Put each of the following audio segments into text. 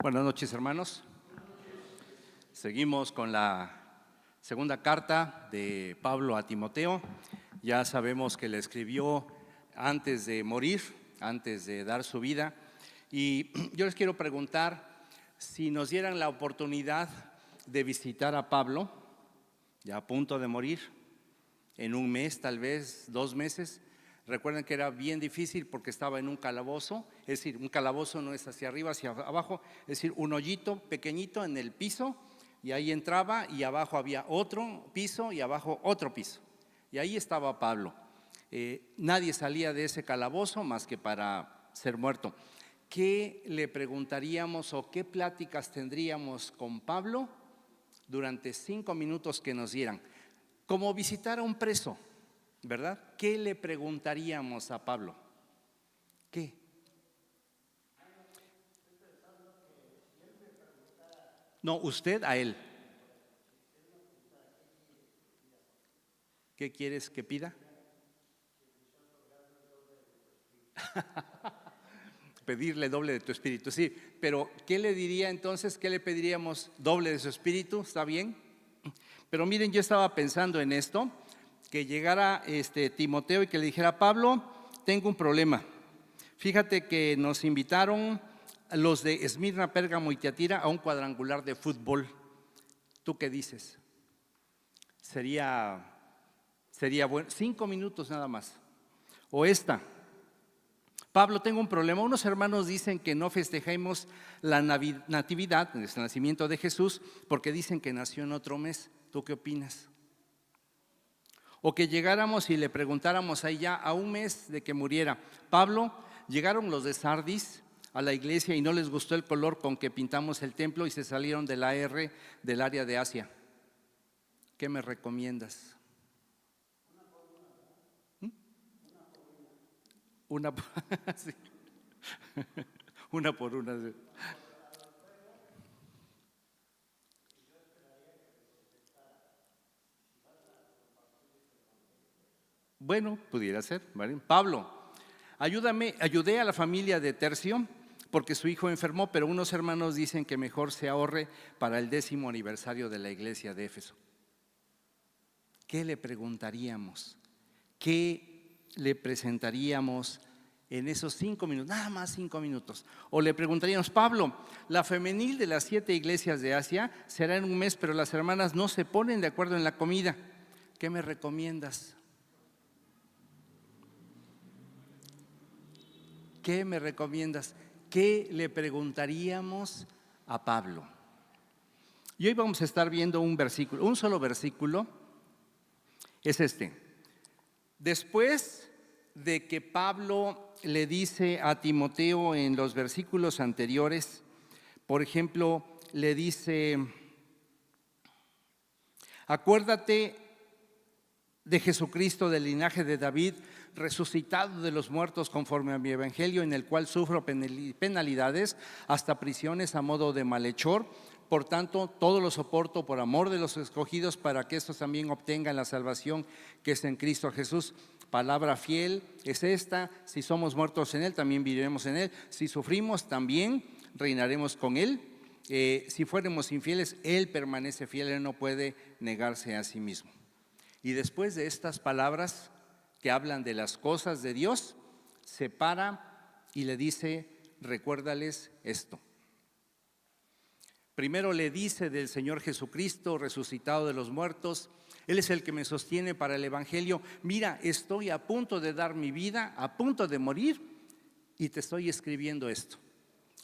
Buenas noches, hermanos. Seguimos con la segunda carta de Pablo a Timoteo. Ya sabemos que le escribió antes de morir, antes de dar su vida. Y yo les quiero preguntar si nos dieran la oportunidad de visitar a Pablo, ya a punto de morir, en un mes, tal vez 2 meses. Recuerden que era bien difícil porque estaba en un calabozo, es decir, un calabozo no es hacia arriba, hacia abajo, es decir, un hoyito pequeñito en el piso, y ahí entraba y abajo había otro piso y abajo otro piso. Y ahí estaba Pablo. Nadie salía de ese calabozo más que para ser muerto. ¿Qué le preguntaríamos o qué pláticas tendríamos con Pablo durante 5 minutos que nos dieran? Como visitar a un preso, ¿verdad? ¿Qué le preguntaríamos a Pablo? ¿Qué? No, usted a él. ¿Qué quieres que pida? Pedirle doble de tu espíritu, sí. Pero ¿qué le diría entonces? ¿Qué le pediríamos? Doble de su espíritu, ¿está bien? Pero miren, yo estaba pensando en esto, que llegara Timoteo y que le dijera: Pablo, tengo un problema. Fíjate que nos invitaron los de Esmirna, Pérgamo y Tiatira a un cuadrangular de fútbol. ¿Tú qué dices? Sería bueno, 5 minutos nada más. O esta: Pablo, tengo un problema. Unos hermanos dicen que no festejemos la natividad, el nacimiento de Jesús, porque dicen que nació en otro mes. ¿Tú qué opinas? O que llegáramos y le preguntáramos ahí ya a un mes de que muriera: Pablo, llegaron los de Sardis a la iglesia y no les gustó el color con que pintamos el templo y se salieron de la R del área de Asia. ¿Qué me recomiendas? Una por una. Sí. Una por una. Bueno, pudiera ser, ¿vale? Pablo, ayudé a la familia de Tercio porque su hijo enfermó, pero unos hermanos dicen que mejor se ahorre para el 10º aniversario de la iglesia de Éfeso. ¿Qué le preguntaríamos? ¿Qué le presentaríamos en esos 5 minutos? Nada más 5 minutos. O le preguntaríamos: Pablo, la femenil de las 7 iglesias de Asia será en un mes, pero las hermanas no se ponen de acuerdo en la comida. ¿Qué me recomiendas? ¿Qué me recomiendas? ¿Qué le preguntaríamos a Pablo? Y hoy vamos a estar viendo un versículo, un solo versículo, es este. Después de que Pablo le dice a Timoteo en los versículos anteriores, por ejemplo, le dice: acuérdate de Jesucristo, del linaje de David, resucitado de los muertos conforme a mi evangelio, en el cual sufro penalidades, hasta prisiones a modo de malhechor. Por tanto, todo lo soporto por amor de los escogidos, para que estos también obtengan la salvación que es en Cristo Jesús. Palabra fiel es esta: si somos muertos en Él, también viviremos en Él. Si sufrimos, también reinaremos con Él. Si fuéramos infieles, Él permanece fiel, Él no puede negarse a sí mismo. Y después de estas palabras que hablan de las cosas de Dios, se para y le dice: recuérdales esto. Primero le dice del Señor Jesucristo resucitado de los muertos. Él es el que me sostiene para el evangelio. Mira, estoy a punto de dar mi vida, a punto de morir, y te estoy escribiendo esto.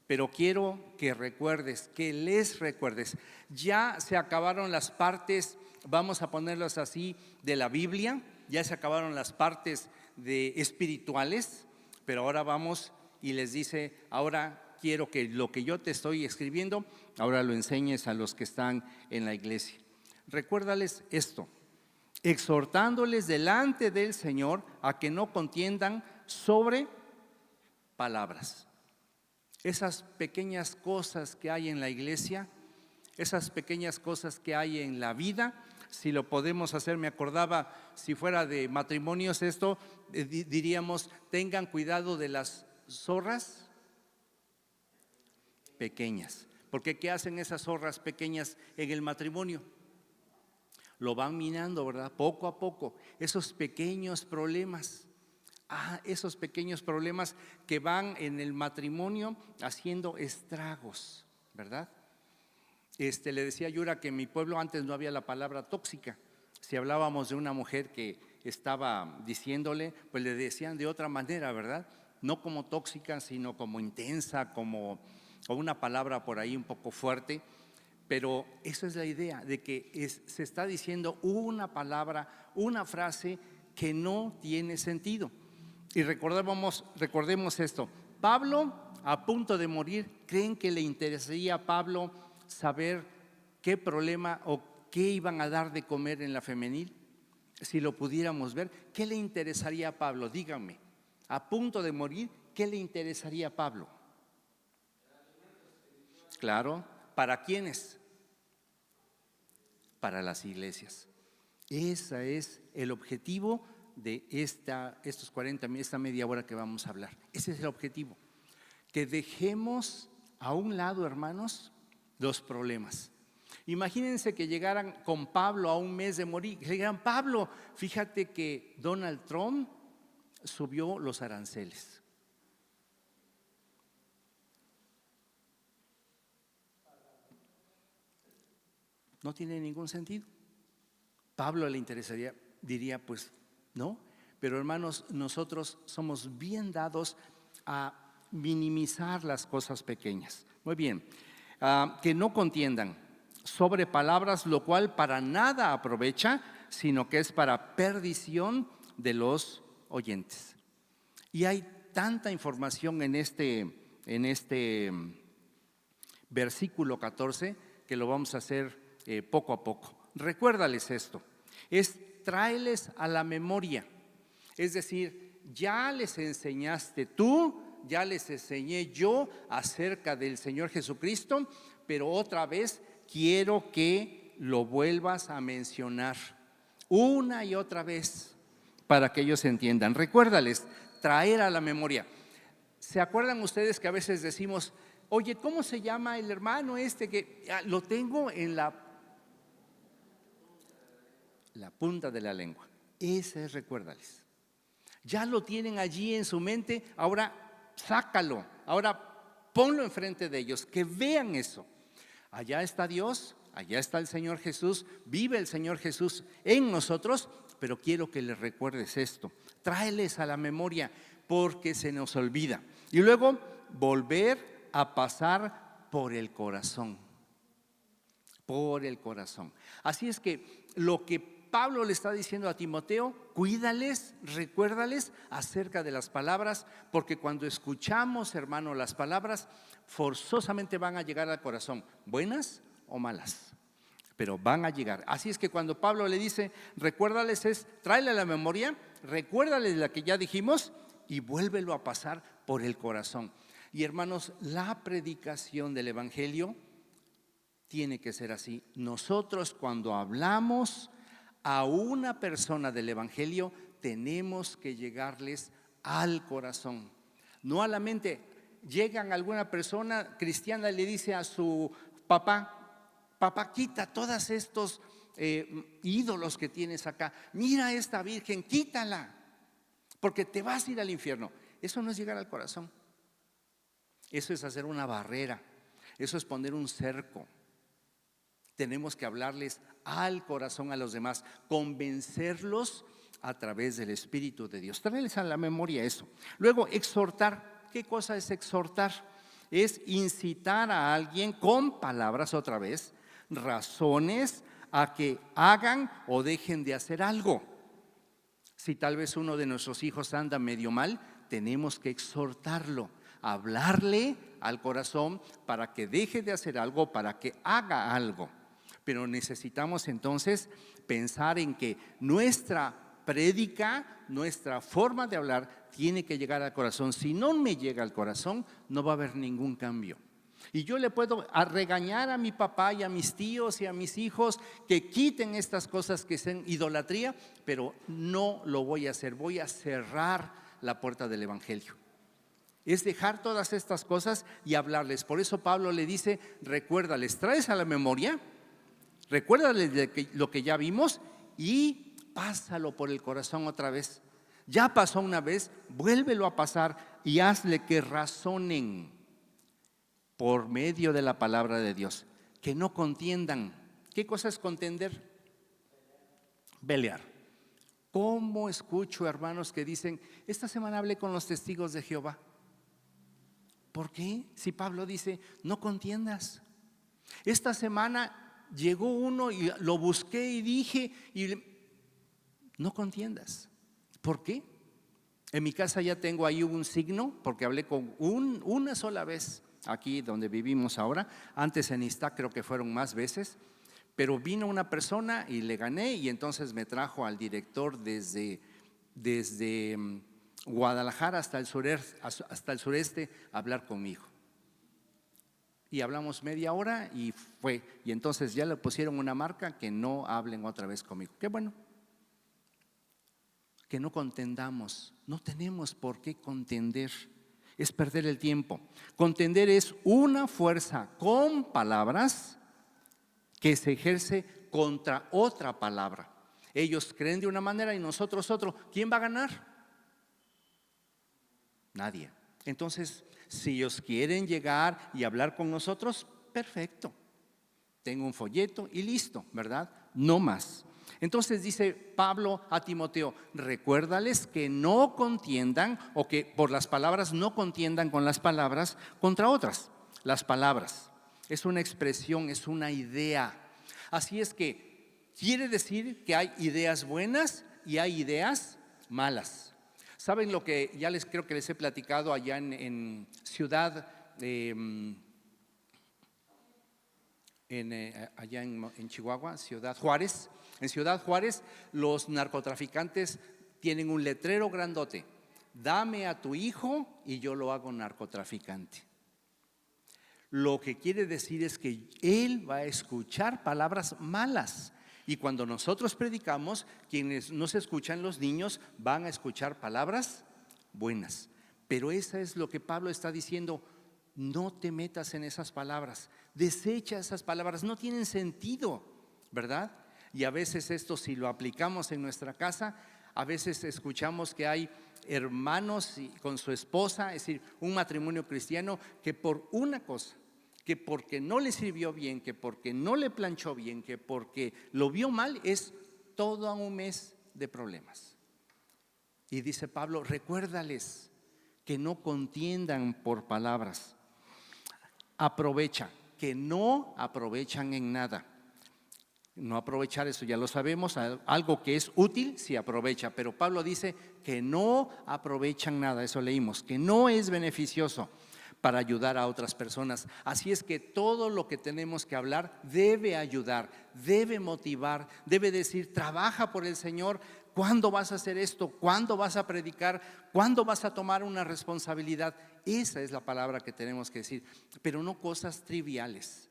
Pero quiero que recuerdes, que les recuerdes. Ya se acabaron las partes, vamos a ponerlas así, de la Biblia. Ya se acabaron las partes espirituales, pero ahora vamos y les dice: ahora quiero que lo que yo te estoy escribiendo, ahora lo enseñes a los que están en la iglesia. Recuérdales esto, exhortándoles delante del Señor a que no contiendan sobre palabras. Esas pequeñas cosas que hay en la iglesia, esas pequeñas cosas que hay en la vida, si lo podemos hacer. Me acordaba, si fuera de matrimonios esto, diríamos: tengan cuidado de las zorras pequeñas. Porque ¿qué hacen esas zorras pequeñas en el matrimonio? Lo van minando, ¿verdad? Poco a poco, esos pequeños problemas. Esos pequeños problemas que van en el matrimonio haciendo estragos, ¿verdad? Le decía a Yura que en mi pueblo antes no había la palabra tóxica. Si hablábamos de una mujer que estaba diciéndole, pues le decían de otra manera, ¿verdad? No como tóxica, sino como intensa, como una palabra por ahí un poco fuerte. Pero eso es la idea, de que se está diciendo una palabra, una frase que no tiene sentido. Y recordemos esto, Pablo a punto de morir, ¿creen que le interesaría a Pablo saber qué problema o qué iban a dar de comer en la femenil? Si lo pudiéramos ver, ¿qué le interesaría a Pablo? Díganme, a punto de morir, ¿qué le interesaría a Pablo? Claro, ¿para quiénes? Para las iglesias. Ese es el objetivo de estos 40 minutos, esta media hora que vamos a hablar. Ese es el objetivo, que dejemos a un lado, hermanos, los problemas. Imagínense que llegaran con Pablo a un mes de morir, que le dijeran: Pablo, fíjate que Donald Trump subió los aranceles. No tiene ningún sentido. Pablo le interesaría, diría, pues no, pero hermanos, nosotros somos bien dados a minimizar las cosas pequeñas. Muy bien, que no contiendan sobre palabras, lo cual para nada aprovecha, sino que es para perdición de los oyentes. Y hay tanta información en este versículo 14 que lo vamos a hacer poco a poco. Recuérdales esto, tráeles a la memoria, es decir, ya les enseñaste tú, ya les enseñé yo acerca del Señor Jesucristo, pero otra vez quiero que lo vuelvas a mencionar una y otra vez para que ellos entiendan. Recuérdales, traer a la memoria. ¿Se acuerdan ustedes que a veces decimos: oye, ¿cómo se llama el hermano que lo tengo en la punta de la lengua? Ese es recuérdales. Ya lo tienen allí en su mente, ahora sácalo, ahora ponlo enfrente de ellos, que vean eso. Allá está Dios, allá está el Señor Jesús, vive el Señor Jesús en nosotros, pero quiero que les recuerdes esto. Tráeles a la memoria porque se nos olvida. Y luego volver a pasar por el corazón. Por el corazón. Así es que lo que Pablo le está diciendo a Timoteo: cuídales, recuérdales acerca de las palabras, porque cuando escuchamos, hermano, las palabras forzosamente van a llegar al corazón, buenas o malas, pero van a llegar. Así es que cuando Pablo le dice recuérdales, tráele a la memoria, recuérdales la que ya dijimos y vuélvelo a pasar por el corazón. Y hermanos, la predicación del evangelio tiene que ser así. Nosotros, cuando hablamos a una persona del evangelio, tenemos que llegarles al corazón, no a la mente. Llegan a alguna persona cristiana y le dice a su papá, quita todos estos ídolos que tienes acá, mira esta virgen, quítala, porque te vas a ir al infierno. Eso no es llegar al corazón, eso es hacer una barrera, eso es poner un cerco. Tenemos que hablarles al corazón a los demás, convencerlos a través del Espíritu de Dios. Traerles a la memoria eso. Luego, exhortar. ¿Qué cosa es exhortar? Es incitar a alguien con palabras, otra vez, razones a que hagan o dejen de hacer algo. Si tal vez uno de nuestros hijos anda medio mal, tenemos que exhortarlo, hablarle al corazón para que deje de hacer algo, para que haga algo. Pero necesitamos entonces pensar en que nuestra prédica, nuestra forma de hablar tiene que llegar al corazón. Si no me llega al corazón, no va a haber ningún cambio. Y yo le puedo regañar a mi papá y a mis tíos y a mis hijos que quiten estas cosas que son idolatría, pero no lo voy a hacer. Voy a cerrar la puerta del evangelio. Es dejar todas estas cosas y hablarles. Por eso Pablo le dice, recuérdales, traes a la memoria, recuérdales lo que ya vimos y pásalo por el corazón otra vez. Ya pasó una vez, vuélvelo a pasar y hazle que razonen por medio de la palabra de Dios, que no contiendan. ¿Qué cosa es contender? Pelear. ¿Cómo escucho hermanos que dicen, esta semana hablé con los testigos de Jehová? ¿Por qué? Si Pablo dice, no contiendas. Esta semana llegó uno y lo busqué y dije, no contiendas. ¿Por qué? En mi casa ya tengo ahí un signo, porque hablé con una sola vez aquí donde vivimos ahora. Antes en Iztac creo que fueron más veces, pero vino una persona y le gané, y entonces me trajo al director desde Guadalajara hasta el sureste a hablar conmigo. Y hablamos media hora y fue. Y entonces ya le pusieron una marca que no hablen otra vez conmigo. Qué bueno. Que no contendamos. No tenemos por qué contender. Es perder el tiempo. Contender es una fuerza con palabras que se ejerce contra otra palabra. Ellos creen de una manera y nosotros otro. ¿Quién va a ganar? Nadie. Entonces, si ellos quieren llegar y hablar con nosotros, perfecto. Tengo un folleto y listo, ¿verdad? No más. Entonces dice Pablo a Timoteo, recuérdales que no contiendan, o que por las palabras no contiendan con las palabras contra otras. Las palabras es una expresión, es una idea. Así es que quiere decir que hay ideas buenas y hay ideas malas. ¿Saben lo que ya creo que les he platicado allá en Ciudad, allá en Chihuahua, Ciudad Juárez? En Ciudad Juárez los narcotraficantes tienen un letrero grandote: dame a tu hijo y yo lo hago narcotraficante. Lo que quiere decir es que él va a escuchar palabras malas. Y cuando nosotros predicamos, quienes nos escuchan, los niños, van a escuchar palabras buenas. Pero eso es lo que Pablo está diciendo: no te metas en esas palabras, desecha esas palabras, no tienen sentido, ¿verdad? Y a veces esto, si lo aplicamos en nuestra casa, a veces escuchamos que hay hermanos con su esposa, es decir, un matrimonio cristiano, que por una cosa, que porque no le sirvió bien, que porque no le planchó bien, que porque lo vio mal, es todo un mes de problemas. Y dice Pablo, recuérdales que no contiendan por palabras. Aprovecha, que no aprovechan en nada. No aprovechar, eso ya lo sabemos, algo que es útil sí aprovecha, pero Pablo dice que no aprovechan nada, eso leímos, que no es beneficioso para ayudar a otras personas. Así es que todo lo que tenemos que hablar debe ayudar, debe motivar, debe decir, trabaja por el Señor. ¿Cuándo vas a hacer esto? ¿Cuándo vas a predicar? ¿Cuándo vas a tomar una responsabilidad? Esa es la palabra que tenemos que decir, pero no cosas triviales.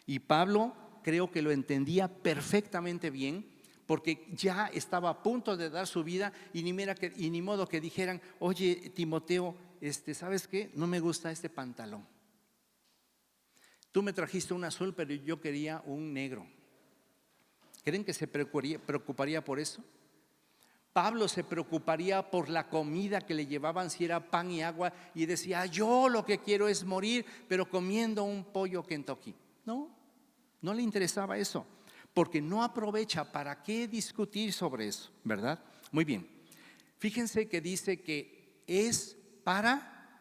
Y Pablo creo que lo entendía perfectamente bien, porque ya estaba a punto de dar su vida y ni modo que dijeran, oye Timoteo, ¿sabes qué? No me gusta este pantalón. Tú me trajiste un azul, pero yo quería un negro. ¿Creen que se preocuparía por eso? Pablo se preocuparía por la comida que le llevaban, si era pan y agua, y decía, yo lo que quiero es morir, pero comiendo un pollo Kentucky. No le interesaba eso, porque no aprovecha. ¿Para qué discutir sobre eso? ¿Verdad? Muy bien. Fíjense que dice que es para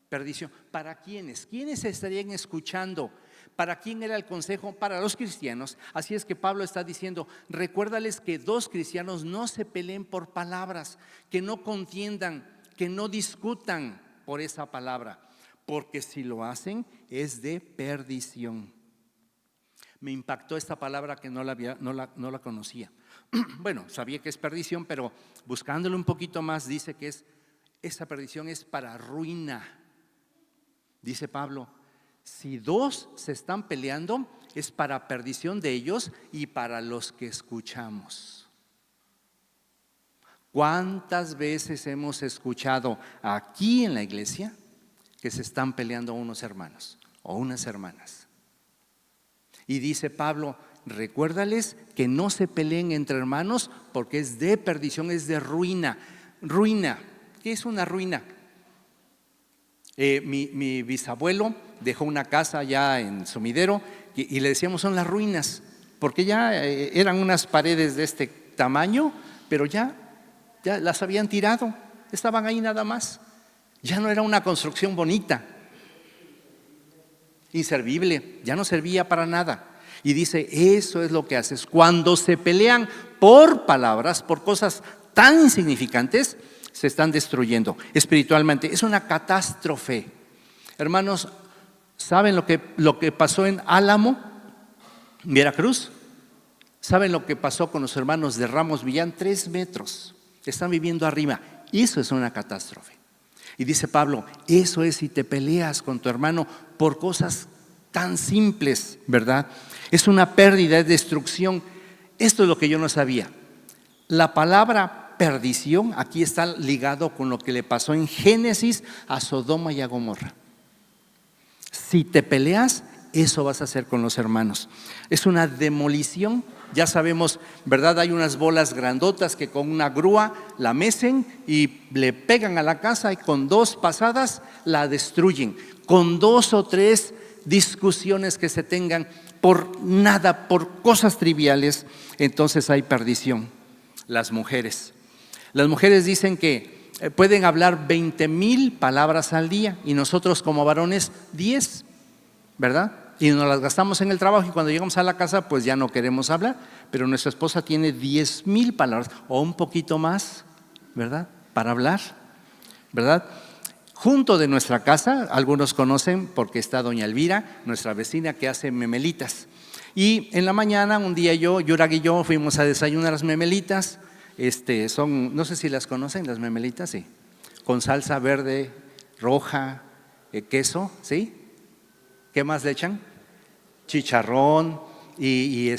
perdición. ¿Para quiénes? ¿Quiénes estarían escuchando? ¿Para quién era el consejo? Para los cristianos. Así es que Pablo está diciendo, recuérdales que dos cristianos no se peleen por palabras, que no contiendan, que no discutan por esa palabra, porque si lo hacen es de perdición. Me impactó esta palabra que no la conocía. Bueno, sabía que es perdición, pero buscándolo un poquito más dice que esa perdición es para ruina. Dice Pablo, si dos se están peleando, es para perdición de ellos y para los que escuchamos. ¿Cuántas veces hemos escuchado aquí en la iglesia que se están peleando unos hermanos o unas hermanas. Y dice Pablo, recuérdales que no se peleen entre hermanos porque es de perdición, es de ruina. Ruina, ¿qué es una ruina? Mi bisabuelo dejó una casa allá en Sumidero y le decíamos son las ruinas, porque ya eran unas paredes de este tamaño, pero ya las habían tirado, estaban ahí nada más. Ya no era una construcción bonita, inservible, ya no servía para nada. Y dice, eso es lo que haces cuando se pelean por palabras, por cosas tan insignificantes, se están destruyendo espiritualmente. Es una catástrofe. Hermanos, ¿saben lo que pasó en Álamo, Veracruz? ¿Saben lo que pasó con los hermanos de Ramos Villán? 3 metros, están viviendo arriba. Eso es una catástrofe. Y dice Pablo, eso es si te peleas con tu hermano por cosas tan simples, ¿verdad? Es una pérdida, es destrucción. Esto es lo que yo no sabía. La palabra perdición aquí está ligado con lo que le pasó en Génesis a Sodoma y a Gomorra. Si te peleas, eso vas a hacer con los hermanos. Es una demolición. Ya sabemos, ¿verdad? Hay unas bolas grandotas que con una grúa la mecen y le pegan a la casa y con 2 pasadas la destruyen. Con 2 o 3 discusiones que se tengan por nada, por cosas triviales, entonces hay perdición. Las mujeres dicen que pueden hablar 20,000 palabras al día y nosotros como varones 10, ¿verdad? Y nos las gastamos en el trabajo y cuando llegamos a la casa pues ya no queremos hablar, pero nuestra esposa tiene 10,000 palabras o un poquito más, ¿verdad? Para hablar, ¿verdad? Junto de nuestra casa, algunos conocen porque está doña Elvira, nuestra vecina que hace memelitas. Y en la mañana, un día Yurag y yo fuimos a desayunar las memelitas. Son, no sé si las conocen, las memelitas, sí. Con salsa verde, roja, queso, ¿sí? ¿Qué más le echan? Chicharrón y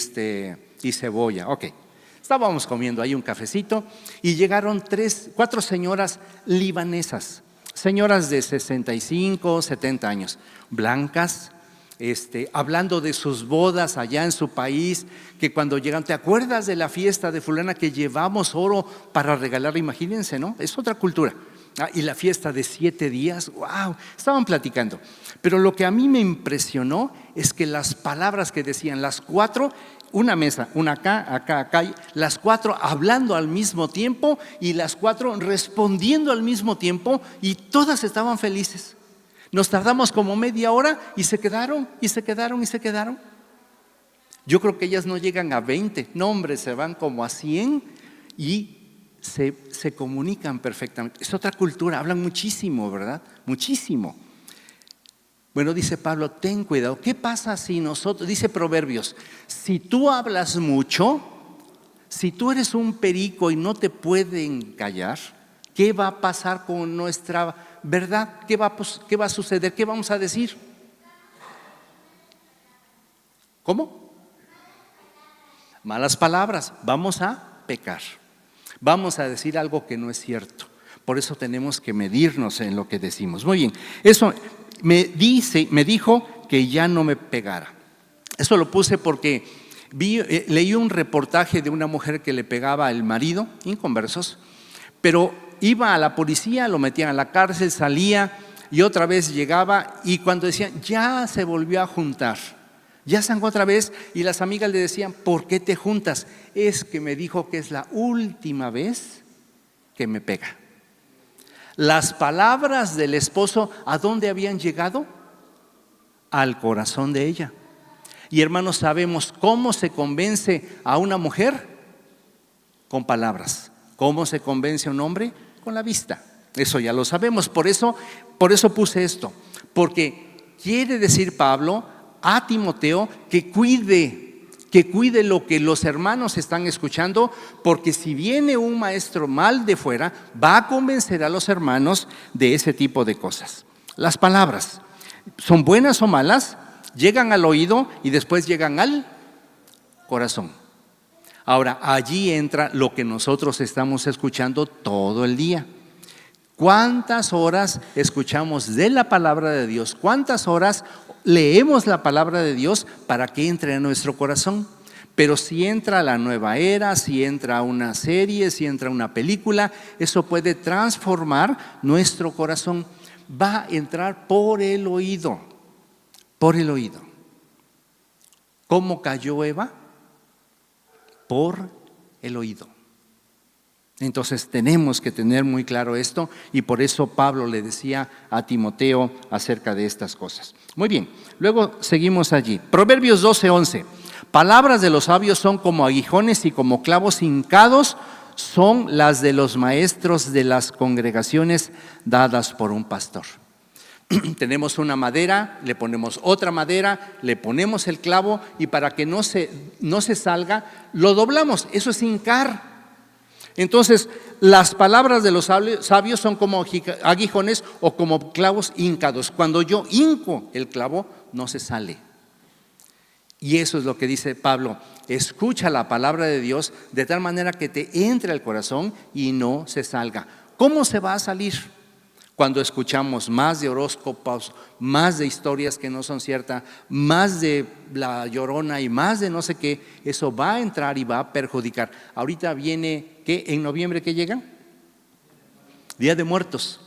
cebolla. Ok. Estábamos comiendo ahí un cafecito y llegaron 4 señoras libanesas, señoras de 65, 70 años, blancas, hablando de sus bodas allá en su país, que cuando llegan, ¿te acuerdas de la fiesta de fulana que llevamos oro para regalar? Imagínense, ¿no? Es otra cultura. Y la fiesta de 7 días, wow, estaban platicando. Pero lo que a mí me impresionó es que las palabras que decían las 4, una mesa, una acá, las 4 hablando al mismo tiempo y las 4 respondiendo al mismo tiempo y todas estaban felices. Nos tardamos como media hora y se quedaron. Yo creo que ellas no llegan a 20, no hombre, se van como a 100 y se comunican perfectamente. Es otra cultura, hablan muchísimo, ¿verdad? Muchísimo. Bueno, dice Pablo, ten cuidado. ¿Qué pasa si nosotros, dice Proverbios, si tú hablas mucho, si tú eres un perico y no te pueden callar, ¿qué va a pasar con nuestra verdad? ¿Qué va a suceder? ¿Qué vamos a decir? ¿Cómo? Malas palabras. Vamos a pecar. Vamos a decir algo que no es cierto. Por eso tenemos que medirnos en lo que decimos. Muy bien. Eso me dijo que ya no me pegara. Eso lo puse porque leí un reportaje de una mujer que le pegaba al marido, inconversos, pero iba a la policía, lo metían a la cárcel, salía y otra vez llegaba y cuando decían, ya se volvió a juntar, ya sangó otra vez y las amigas le decían, ¿por qué te juntas? Es que me dijo que es la última vez que me pega. Las palabras del esposo, ¿a dónde habían llegado? Al corazón de ella. Y hermanos, sabemos cómo se convence a una mujer con palabras. ¿Cómo se convence a un hombre? Con la vista. Eso ya lo sabemos. Por eso puse esto. Porque quiere decir Pablo a Timoteo que cuide lo que los hermanos están escuchando, porque si viene un maestro mal de fuera, va a convencer a los hermanos de ese tipo de cosas. Las palabras, ¿son buenas o malas? Llegan al oído y después llegan al corazón. Ahora, allí entra lo que nosotros estamos escuchando todo el día. ¿Cuántas horas escuchamos de la palabra de Dios? ¿Cuántas horas leemos la palabra de Dios para que entre en nuestro corazón? Pero si entra la nueva era, si entra una serie, si entra una película, eso puede transformar nuestro corazón. Va a entrar por el oído, por el oído. ¿Cómo cayó Eva? Por el oído. Entonces tenemos que tener muy claro esto, y por eso Pablo le decía a Timoteo acerca de estas cosas. Muy bien, luego seguimos allí. Proverbios 12:11. Palabras de los sabios son como aguijones y como clavos hincados son las de los maestros de las congregaciones dadas por un pastor. Tenemos una madera, le ponemos otra madera, le ponemos el clavo, y para que no se salga, lo doblamos. Eso es hincar. Entonces, las palabras de los sabios son como aguijones o como clavos hincados. Cuando yo hinco el clavo, no se sale. Y eso es lo que dice Pablo: escucha la palabra de Dios de tal manera que te entre al corazón y no se salga. ¿Cómo se va a salir? Cuando escuchamos más de horóscopos, más de historias que no son ciertas, más de la Llorona y más de no sé qué, eso va a entrar y va a perjudicar. Ahorita viene, ¿qué? ¿En noviembre qué llega? Día de Muertos.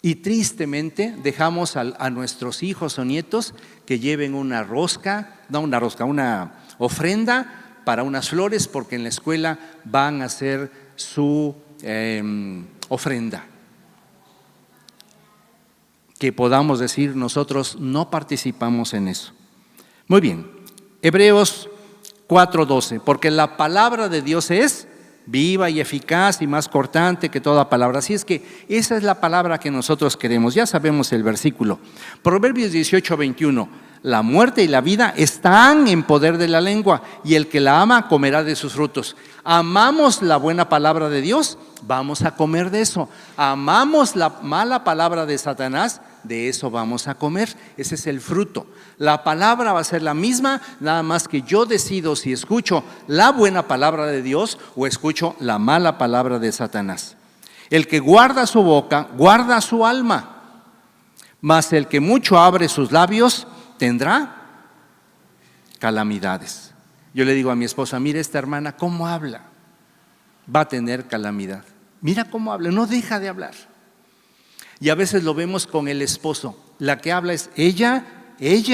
Y tristemente dejamos a nuestros hijos o nietos que lleven una ofrenda para unas flores, porque en la escuela van a hacer su ofrenda. Que podamos decir, nosotros no participamos en eso. Muy bien, Hebreos 4:12, porque la palabra de Dios es viva y eficaz y más cortante que toda palabra. Así es que esa es la palabra que nosotros queremos. Ya sabemos el versículo. Proverbios 18:21, la muerte y la vida están en poder de la lengua, y el que la ama comerá de sus frutos. Amamos la buena palabra de Dios, vamos a comer de eso. Amamos la mala palabra de Satanás, de eso vamos a comer. Ese es el fruto. La palabra va a ser la misma, nada más que yo decido si escucho la buena palabra de Dios o escucho la mala palabra de Satanás. El que guarda su boca, guarda su alma, mas el que mucho abre sus labios tendrá calamidades. Yo le digo a mi esposa: mira esta hermana cómo habla, va a tener calamidad. Mira cómo habla, no deja de hablar. Y a veces lo vemos con el esposo. La que habla es ella, y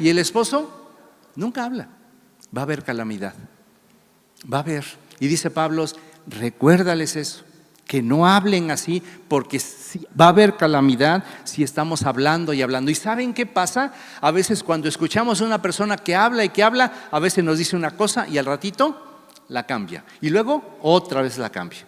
el esposo nunca habla. Va a haber calamidad, va a haber. Y dice Pablo: recuérdales eso, que no hablen así, porque va a haber calamidad si estamos hablando y hablando. ¿Y saben qué pasa? A veces cuando escuchamos a una persona que habla y que habla, a veces nos dice una cosa y al ratito la cambia, y luego otra vez la cambia.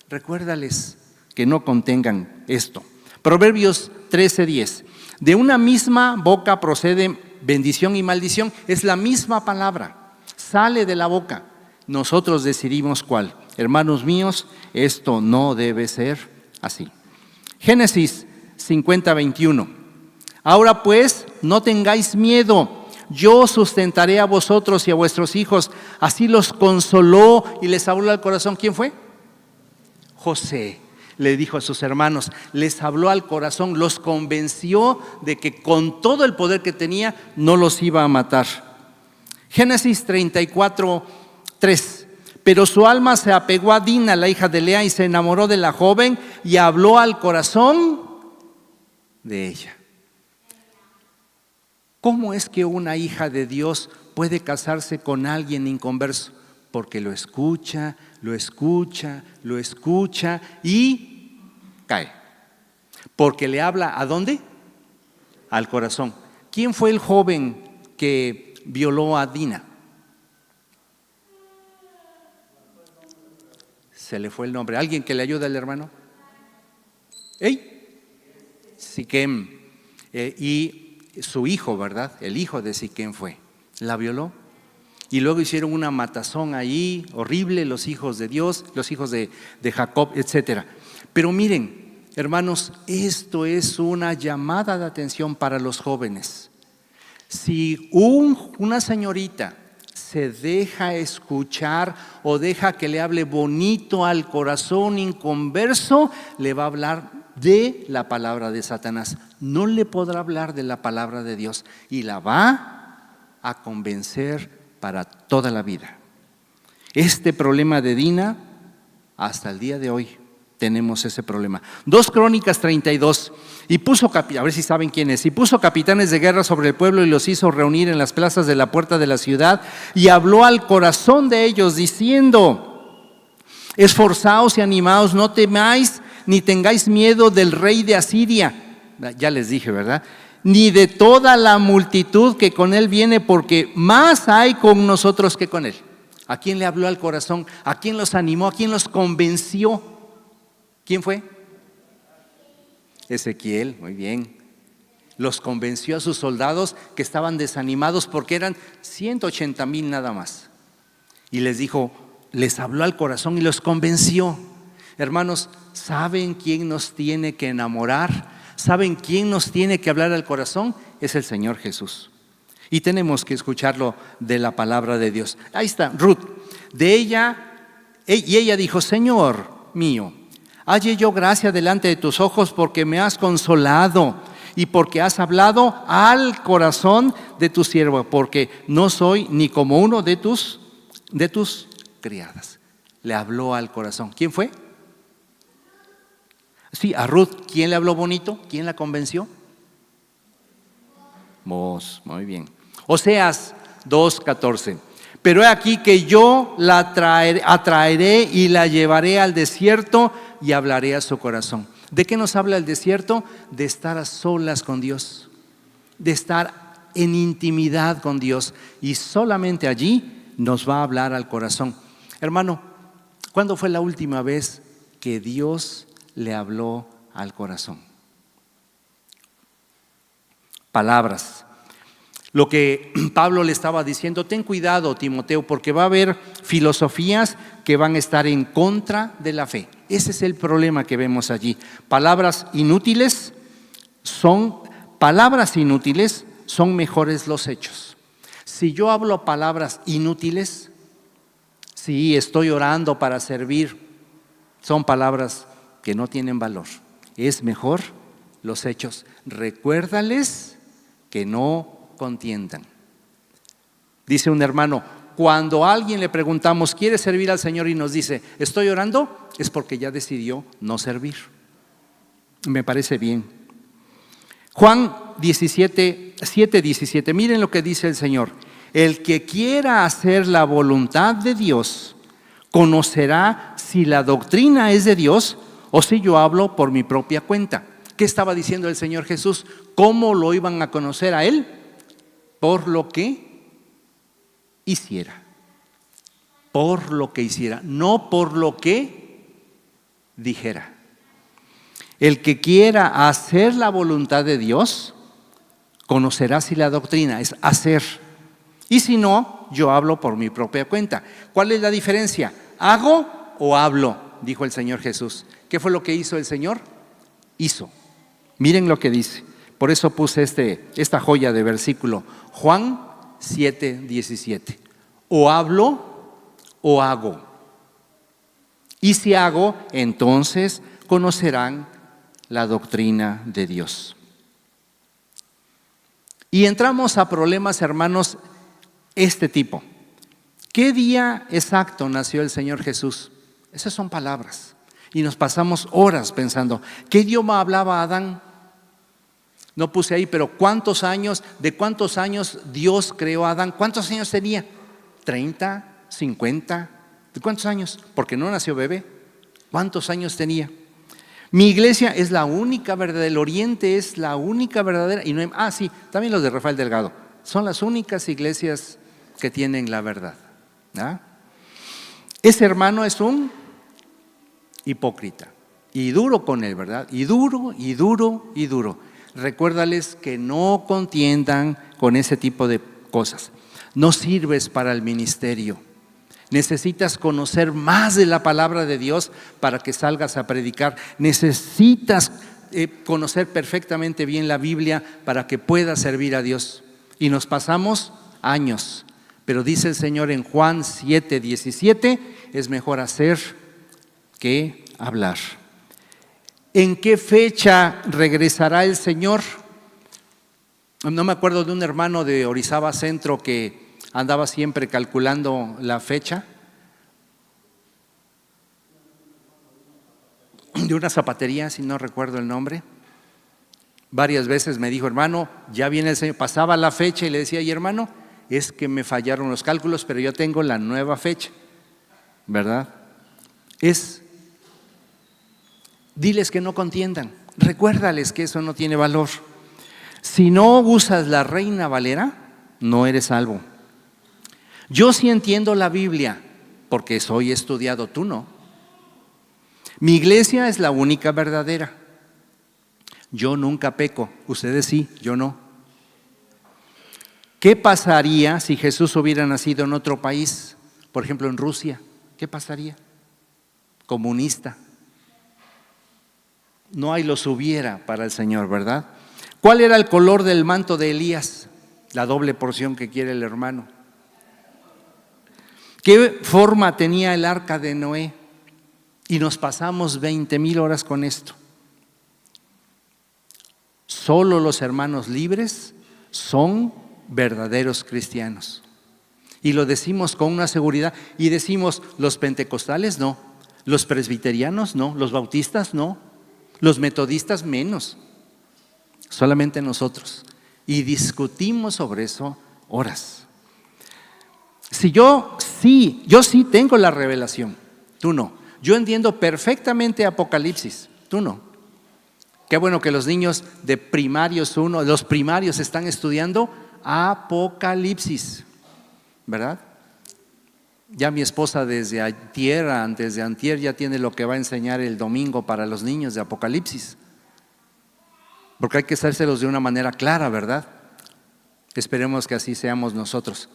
Recuérdales que no contengan esto. Proverbios 13:10, de una misma boca procede bendición y maldición. Es la misma palabra, sale de la boca. Nosotros decidimos cuál. Hermanos míos, esto no debe ser así. Génesis 50:21, ahora pues no tengáis miedo, yo sustentaré a vosotros y a vuestros hijos. Así los consoló y les habló al corazón. ¿Quién fue? José. Le dijo a sus hermanos, les habló al corazón, los convenció de que con todo el poder que tenía no los iba a matar. Génesis 34:3, pero su alma se apegó a Dina, la hija de Lea, y se enamoró de la joven y habló al corazón de ella. ¿Cómo es que una hija de Dios puede casarse con alguien inconverso? Porque lo escucha y cae. Porque le habla ¿a dónde? Al corazón. ¿Quién fue el joven que violó a Dina? Se le fue el nombre. ¿Alguien que le ayude al hermano? Siquem. Y su hijo, ¿verdad? El hijo de Siquem fue. La violó. Y luego hicieron una matazón ahí, horrible, los hijos de Dios, los hijos de Jacob, etc. Pero miren, hermanos, esto es una llamada de atención para los jóvenes. Si una señorita se deja escuchar o deja que le hable bonito al corazón inconverso, le va a hablar de la palabra de Satanás. No le podrá hablar de la palabra de Dios y la va a convencer para toda la vida. Este problema de Dina, hasta el día de hoy tenemos ese problema. 2 Crónicas 32. Y puso, a ver si saben quién es, y puso capitanes de guerra sobre el pueblo y los hizo reunir en las plazas de la puerta de la ciudad y habló al corazón de ellos diciendo: esforzaos y animaos, no temáis ni tengáis miedo del rey de Asiria. Ya les dije, ¿verdad? Ni de toda la multitud que con él viene, porque más hay con nosotros que con él. ¿A quién le habló al corazón? ¿A quién los animó? ¿A quién los convenció? ¿Quién fue? Ezequiel, muy bien. Los convenció a sus soldados que estaban desanimados porque eran 180,000 nada más. Y les dijo, les habló al corazón y los convenció. Hermanos, ¿saben quién nos tiene que enamorar? ¿Saben quién nos tiene que hablar al corazón? Es el Señor Jesús. Y tenemos que escucharlo de la palabra de Dios. Ahí está, Ruth. De ella, y ella dijo: Señor mío, halle yo gracia delante de tus ojos, porque me has consolado y porque has hablado al corazón de tu siervo, porque no soy ni como uno de tus criadas. Le habló al corazón. ¿Quién fue? Sí, a Ruth. ¿Quién le habló bonito? ¿Quién la convenció? Vos, muy bien. Oseas 2:14. Pero he aquí que yo la atraeré y la llevaré al desierto y hablaré a su corazón. ¿De qué nos habla el desierto? De estar a solas con Dios, de estar en intimidad con Dios, y solamente allí nos va a hablar al corazón. Hermano, ¿cuándo fue la última vez que Dios le habló al corazón? Palabras. Lo que Pablo le estaba diciendo: ten cuidado, Timoteo, porque va a haber filosofías que van a estar en contra de la fe. Ese es el problema que vemos allí. Palabras inútiles son mejores los hechos. Si yo hablo palabras inútiles, si estoy orando para servir, son palabras que no tienen valor. Es mejor los hechos. Recuérdales que no contiendan. Dice un hermano: cuando a alguien le preguntamos, ¿quiere servir al Señor? Y nos dice, estoy orando, es porque ya decidió no servir. Me parece bien. Juan 7:17. Miren lo que dice el Señor: el que quiera hacer la voluntad de Dios conocerá si la doctrina es de Dios o si yo hablo por mi propia cuenta. ¿Qué estaba diciendo el Señor Jesús? ¿Cómo lo iban a conocer a Él? Por lo que hiciera. Por lo que hiciera, no por lo que dijera. El que quiera hacer la voluntad de Dios conocerá si la doctrina es hacer. Y si no, yo hablo por mi propia cuenta. ¿Cuál es la diferencia? ¿Hago o hablo? Dijo el Señor Jesús. ¿Qué fue lo que hizo el Señor? Hizo. Miren lo que dice. Por eso puse esta joya de versículo. Juan 7:17. O hablo o hago. Y si hago, entonces conocerán la doctrina de Dios. Y entramos a problemas, hermanos, este tipo. ¿Qué día exacto nació el Señor Jesús? Esas son palabras. Y nos pasamos horas pensando, ¿qué idioma hablaba Adán? No puse ahí, pero ¿cuántos años? ¿De cuántos años Dios creó a Adán? ¿Cuántos años tenía? ¿30? ¿50? ¿De cuántos años? Porque no nació bebé. ¿Cuántos años tenía? Mi iglesia es la única verdadera, el Oriente es la única verdadera. Y no hay, sí, también los de Rafael Delgado. Son las únicas iglesias que tienen la verdad. ¿Ah? Ese hermano es un hipócrita. Y duro con él, ¿verdad? Y duro, y duro, y duro. Recuérdales que no contiendan con ese tipo de cosas. No sirves para el ministerio. Necesitas conocer más de la palabra de Dios para que salgas a predicar. Necesitas conocer perfectamente bien la Biblia para que puedas servir a Dios. Y nos pasamos años Pero dice el Señor en Juan 7:17, es mejor hacer que hablar. ¿En qué fecha regresará el Señor? No me acuerdo de un hermano de Orizaba Centro que andaba siempre calculando la fecha. De una zapatería, si no recuerdo el nombre. Varias veces me dijo, hermano, ya viene el Señor. Pasaba la fecha y le decía, y hermano, es que me fallaron los cálculos, pero yo tengo la nueva fecha, ¿verdad? Diles que no contiendan, recuérdales que eso no tiene valor. Si no usas la Reina Valera, no eres salvo. Yo sí entiendo la Biblia, porque soy estudiado, tú no. Mi iglesia es la única verdadera. Yo nunca peco, ustedes sí, yo no. ¿Qué pasaría si Jesús hubiera nacido en otro país? Por ejemplo, en Rusia. ¿Qué pasaría? Comunista. No hay los hubiera para el Señor, ¿verdad? ¿Cuál era el color del manto de Elías? La doble porción que quiere el hermano. ¿Qué forma tenía el arca de Noé? Y nos pasamos 20,000 horas con esto. Solo los hermanos libres son verdaderos cristianos. Y lo decimos con una seguridad. Y decimos, los pentecostales no, los presbiterianos no, los bautistas no, los metodistas menos. Solamente nosotros. Y discutimos sobre eso horas. Yo sí tengo la revelación, tú no. Yo entiendo perfectamente Apocalipsis, tú no. Qué bueno que los niños de primarios los primarios están estudiando Apocalipsis, ¿verdad? Ya mi esposa desde antes de antier ya tiene lo que va a enseñar el domingo para los niños de Apocalipsis. Porque hay que hacérselos de una manera clara, ¿verdad? Esperemos que así seamos nosotros,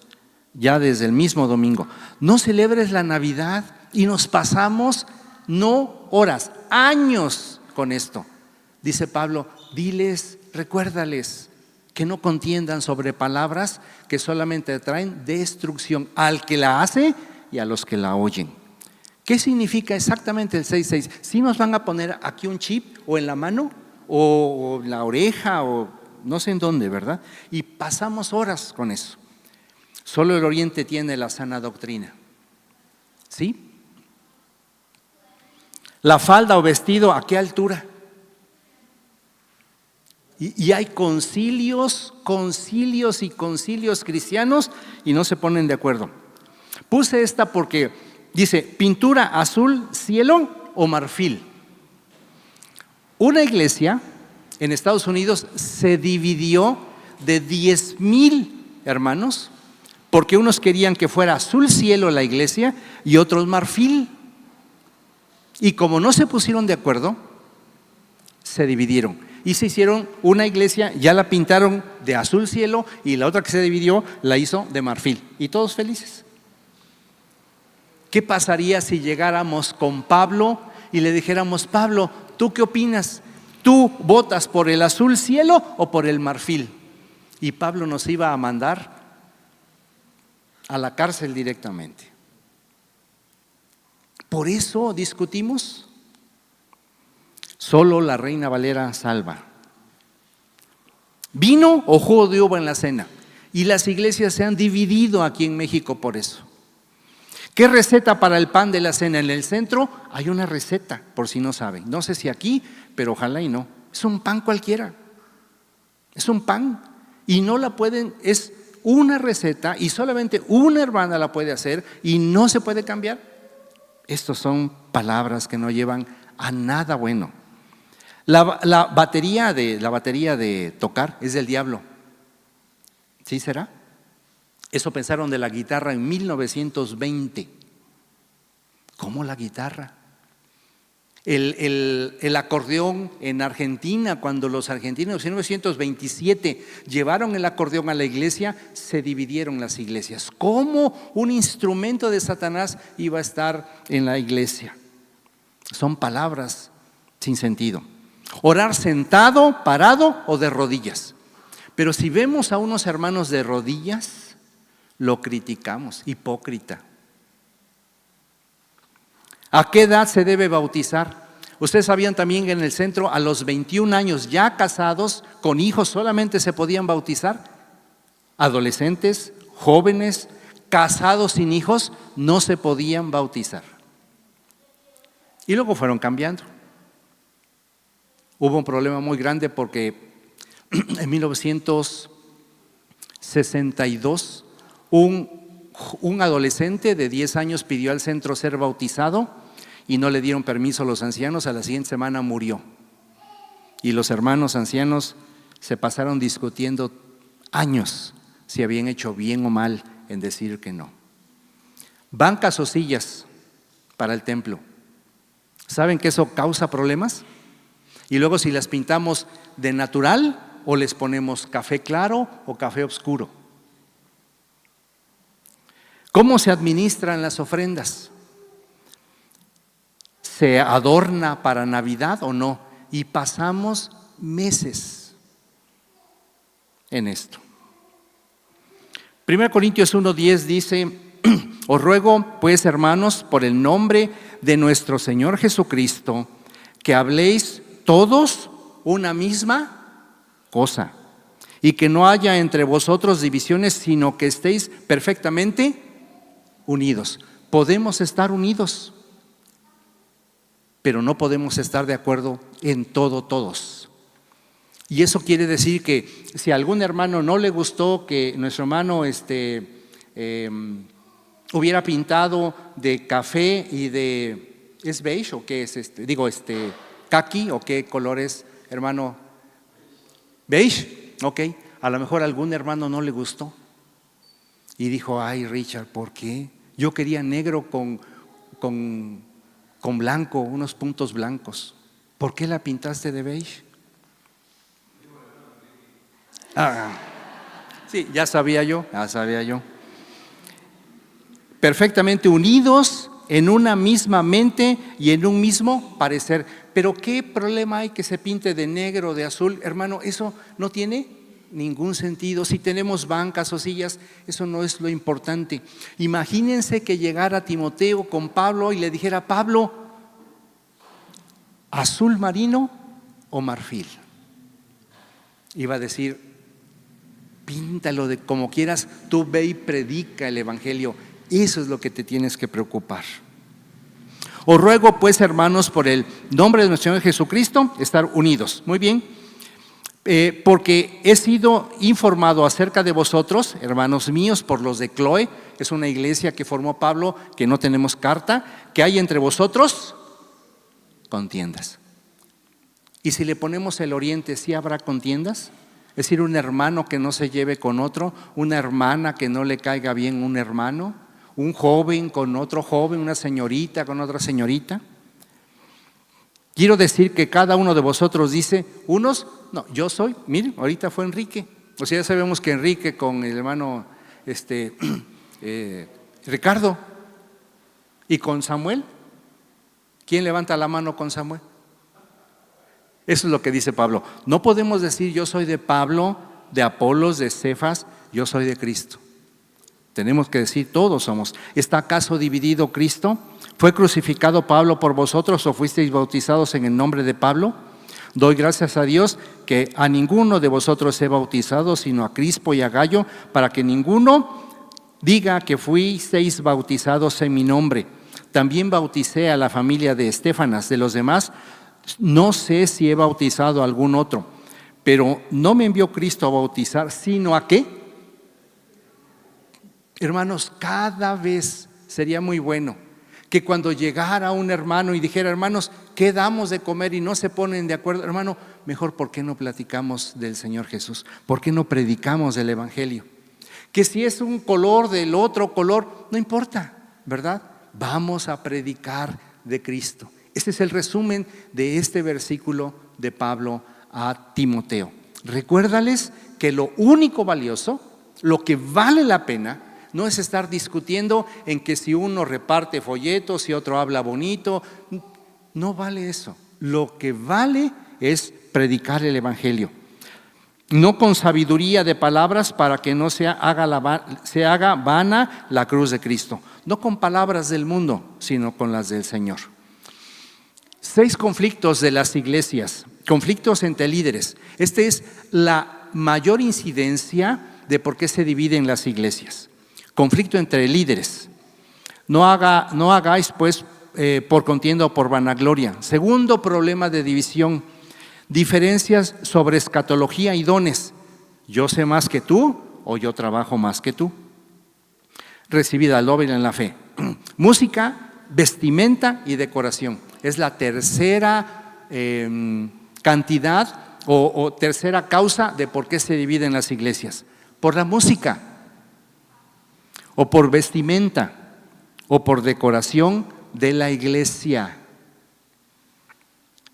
ya desde el mismo domingo. No celebres la Navidad y nos pasamos no horas, años con esto. Dice Pablo, diles, recuérdales que no contiendan sobre palabras que solamente traen destrucción al que la hace y a los que la oyen. ¿Qué significa exactamente el 6:6? ¿Sí nos van a poner aquí un chip o en la mano o en la oreja o no sé en dónde, ¿verdad? Y pasamos horas con eso. Solo el Oriente tiene la sana doctrina. ¿Sí? La falda o vestido, ¿a qué altura? Y hay concilios cristianos y no se ponen de acuerdo. Puse esta porque dice, pintura azul, cielo o marfil. Una iglesia en Estados Unidos se dividió de 10,000 hermanos porque unos querían que fuera azul cielo la iglesia y otros marfil. Y como no se pusieron de acuerdo, se dividieron. Y se hicieron una iglesia, ya la pintaron de azul cielo y la otra que se dividió la hizo de marfil. Y todos felices. ¿Qué pasaría si llegáramos con Pablo y le dijéramos, Pablo, ¿tú qué opinas? ¿Tú votas por el azul cielo o por el marfil? Y Pablo nos iba a mandar a la cárcel directamente. Por eso discutimos. Solo la Reina Valera salva. Vino o jugo de uva en la cena. Y las iglesias se han dividido aquí en México por eso. ¿Qué receta para el pan de la cena? En el centro hay una receta, por si no saben. No sé si aquí, pero ojalá y no. Es un pan cualquiera. Es un pan. Y no la pueden, es una receta y solamente una hermana la puede hacer y no se puede cambiar. Estas son palabras que no llevan a nada bueno. La batería de tocar es del diablo. ¿Sí será? Eso pensaron de la guitarra en 1920. ¿Cómo la guitarra? El acordeón en Argentina, cuando los argentinos en 1927 llevaron el acordeón a la iglesia, se dividieron las iglesias. ¿Cómo un instrumento de Satanás iba a estar en la iglesia? Son palabras sin sentido. Orar sentado, parado o de rodillas. Pero si vemos a unos hermanos de rodillas, Lo criticamos, hipócrita. ¿A qué edad se debe bautizar? Ustedes sabían también que en el centro a los 21 años ya casados, con hijos, solamente se podían bautizar. Adolescentes, jóvenes, casados sin hijos, no se podían bautizar. Y luego fueron cambiando. Hubo un problema muy grande porque en 1962 un adolescente de 10 años pidió al centro ser bautizado y no le dieron permiso a los ancianos. A la siguiente semana murió. Y los hermanos ancianos se pasaron discutiendo años si habían hecho bien o mal en decir que no. Bancas o sillas para el templo. ¿Saben que eso causa problemas? Y luego si las pintamos de natural o les ponemos café claro o café oscuro. ¿Cómo se administran las ofrendas? ¿Se adorna para Navidad o no? Y pasamos meses en esto. 1 Corintios 1:10 dice: os ruego pues, hermanos, por el nombre de nuestro Señor Jesucristo, que habléis todos una misma cosa y que no haya entre vosotros divisiones, sino que estéis perfectamente unidos. Podemos estar unidos, pero no podemos estar de acuerdo en todo todos. Y eso quiere decir que si a algún hermano no le gustó que nuestro hermano hubiera pintado de café y de… ¿es beige o qué es caqui o qué color es, hermano? Beige, ok. A lo mejor a algún hermano no le gustó y dijo: ay, Richard, ¿por qué? Yo quería negro con blanco, unos puntos blancos. ¿Por qué la pintaste de beige? Sí, ya sabía yo. Perfectamente unidos en una misma mente y en un mismo parecer. Pero ¿qué problema hay que se pinte de negro, de azul? Hermano, eso no tiene ningún sentido. Si tenemos bancas o sillas, eso no es lo importante. Imagínense que llegara Timoteo con Pablo y le dijera: Pablo, ¿azul marino o marfil? Iba a decir: píntalo de como quieras, tú ve y predica el evangelio. Eso es lo que te tienes que preocupar. Os ruego pues, hermanos, por el nombre de nuestro Señor Jesucristo, estar unidos. Muy bien. Porque he sido informado acerca de vosotros, hermanos míos, por los de Cloe, es una iglesia que formó Pablo, que no tenemos carta, que hay entre vosotros contiendas. Y si le ponemos el oriente, ¿sí habrá contiendas? Es decir, un hermano que no se lleve con otro, una hermana que no le caiga bien un hermano, un joven con otro joven, una señorita con otra señorita. Quiero decir que cada uno de vosotros dice, unos, no, yo soy, miren, ahorita fue Enrique. O sea, ya sabemos que Enrique con el hermano Ricardo y con Samuel. ¿Quién levanta la mano con Samuel? Eso es lo que dice Pablo. No podemos decir yo soy de Pablo, de Apolos, de Cefas, yo soy de Cristo. Tenemos que decir todos somos. ¿Está acaso dividido Cristo? ¿Fue crucificado Pablo por vosotros o fuisteis bautizados en el nombre de Pablo? Doy gracias a Dios que a ninguno de vosotros he bautizado, sino a Crispo y a Gallo, para que ninguno diga que fuisteis bautizados en mi nombre. También bauticé a la familia de Estéfanas. De los demás, no sé si he bautizado a algún otro, pero no me envió Cristo a bautizar, sino a ¿qué? Hermanos, cada vez sería muy bueno que cuando llegara un hermano y dijera: hermanos, ¿qué damos de comer? Y no se ponen de acuerdo, hermano, mejor ¿por qué no platicamos del Señor Jesús? ¿Por qué no predicamos del evangelio? Que si es un color del otro color, no importa, ¿verdad? Vamos a predicar de Cristo. Este es el resumen de este versículo de Pablo a Timoteo. Recuérdales que lo único valioso, lo que vale la pena, no es estar discutiendo en que si uno reparte folletos, si otro habla bonito. No vale eso. Lo que vale es predicar el evangelio. no con sabiduría de palabras para que no se haga vana la cruz de Cristo. No con palabras del mundo, sino con las del Señor. 6 conflictos de las iglesias, conflictos entre líderes. Esta es la mayor incidencia de por qué se dividen las iglesias. Conflicto entre líderes. No hagáis pues por contienda o por vanagloria. Segundo problema de división, diferencias sobre escatología y dones. Yo sé más que tú o yo trabajo más que tú. Recibida al doble en la fe. Música, vestimenta y decoración. Es la tercera cantidad o tercera causa de por qué se dividen las iglesias. Por la música, o por vestimenta, o por decoración de la iglesia.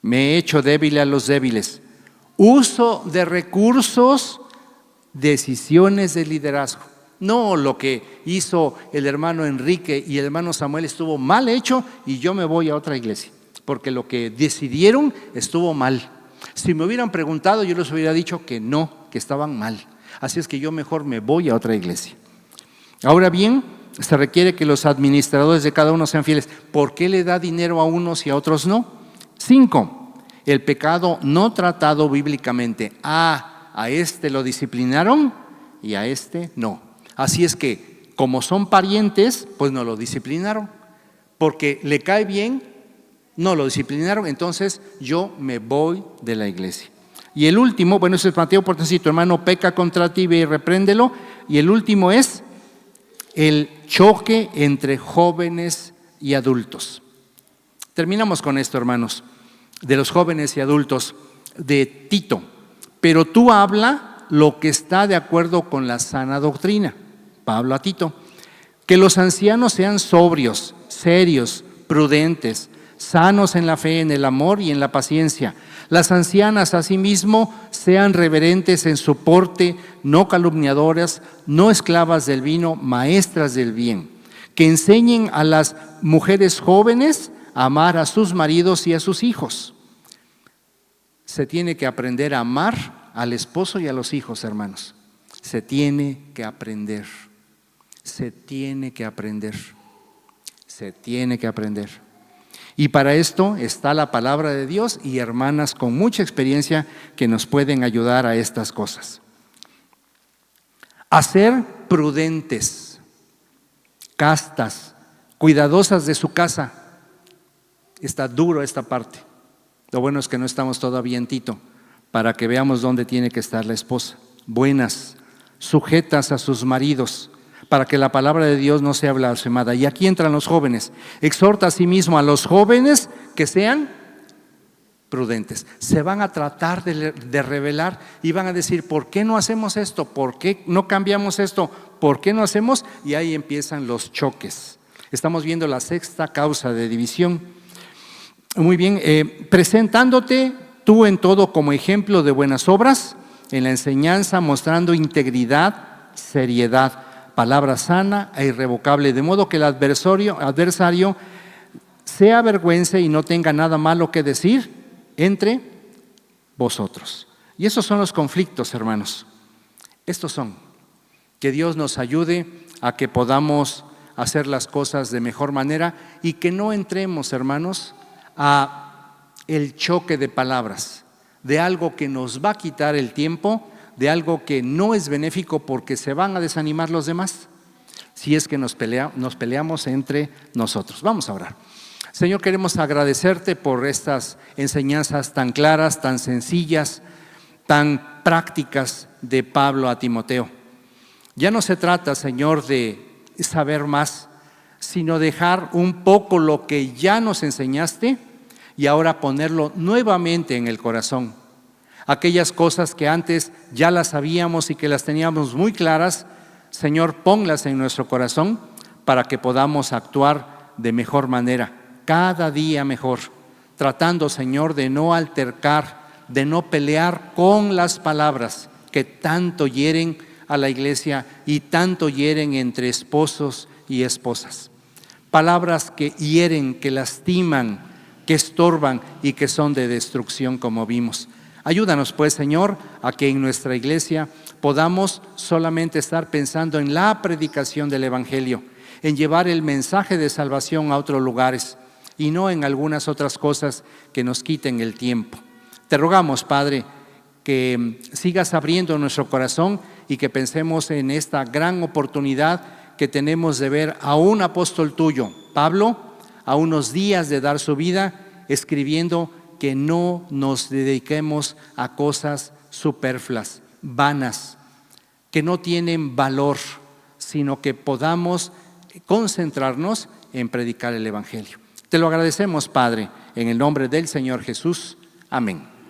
Me he hecho débil a los débiles. Uso de recursos, decisiones de liderazgo. No lo que hizo el hermano Enrique y el hermano Samuel estuvo mal hecho y yo me voy a otra iglesia, porque lo que decidieron estuvo mal. Si me hubieran preguntado, yo les hubiera dicho que no, que estaban mal. Así es que yo mejor me voy a otra iglesia. Ahora bien, se requiere que los administradores de cada uno sean fieles. ¿Por qué le da dinero a unos y a otros no? 5. El pecado no tratado bíblicamente. A este lo disciplinaron y a este no. Así es que, como son parientes, pues no lo disciplinaron. Porque le cae bien, no lo disciplinaron, entonces yo me voy de la iglesia. Y el último, bueno, ese es Mateo, porque si tu hermano peca contra ti, ve y repréndelo. Y el último es el choque entre jóvenes y adultos. Terminamos con esto, hermanos, de los jóvenes y adultos, de Tito. Pero tú habla lo que está de acuerdo con la sana doctrina. Pablo a Tito. Que los ancianos sean sobrios, serios, prudentes, sanos en la fe, en el amor y en la paciencia. Las ancianas asimismo sean reverentes en su porte, no calumniadoras, no esclavas del vino, maestras del bien. Que enseñen a las mujeres jóvenes a amar a sus maridos y a sus hijos. Se tiene que aprender a amar al esposo y a los hijos, hermanos. Se tiene que aprender. Se tiene que aprender. Se tiene que aprender. Y para esto está la palabra de Dios y hermanas con mucha experiencia que nos pueden ayudar a estas cosas. A ser prudentes, castas, cuidadosas de su casa. Está duro esta parte. Lo bueno es que no estamos todavía en Tito, para que veamos dónde tiene que estar la esposa. Buenas, sujetas a sus maridos, para que la palabra de Dios no sea blasfemada. Y aquí entran los jóvenes. Exhorta asimismo a los jóvenes que sean prudentes. Se van a tratar de revelar y van a decir, ¿por qué no hacemos esto? ¿Por qué no cambiamos esto? ¿Por qué no hacemos? Y ahí empiezan los choques. Estamos viendo la sexta causa de división. Muy bien, presentándote tú en todo como ejemplo de buenas obras, en la enseñanza mostrando integridad, seriedad, palabra sana e irrevocable, de modo que el adversario se avergüence y no tenga nada malo que decir entre vosotros. Y esos son los conflictos, hermanos. Estos son. Que Dios nos ayude a que podamos hacer las cosas de mejor manera y que no entremos, hermanos, a el choque de palabras, de algo que nos va a quitar el tiempo, de algo que no es benéfico porque se van a desanimar los demás, si es que nos peleamos entre nosotros. Vamos a orar. Señor, queremos agradecerte por estas enseñanzas tan claras, tan sencillas, tan prácticas de Pablo a Timoteo. Ya no se trata, Señor, de saber más, sino dejar un poco lo que ya nos enseñaste y ahora ponerlo nuevamente en el corazón. Aquellas cosas que antes ya las sabíamos y que las teníamos muy claras, Señor, ponlas en nuestro corazón para que podamos actuar de mejor manera, cada día mejor, tratando, Señor, de no altercar, de no pelear con las palabras que tanto hieren a la iglesia y tanto hieren entre esposos y esposas. Palabras que hieren, que lastiman, que estorban y que son de destrucción, como vimos. Ayúdanos pues, Señor, a que en nuestra iglesia podamos solamente estar pensando en la predicación del Evangelio, en llevar el mensaje de salvación a otros lugares y no en algunas otras cosas que nos quiten el tiempo. Te rogamos, Padre, que sigas abriendo nuestro corazón y que pensemos en esta gran oportunidad que tenemos de ver a un apóstol tuyo, Pablo, a unos días de dar su vida, escribiendo que no nos dediquemos a cosas superfluas, vanas, que no tienen valor, sino que podamos concentrarnos en predicar el Evangelio. Te lo agradecemos, Padre, en el nombre del Señor Jesús. Amén.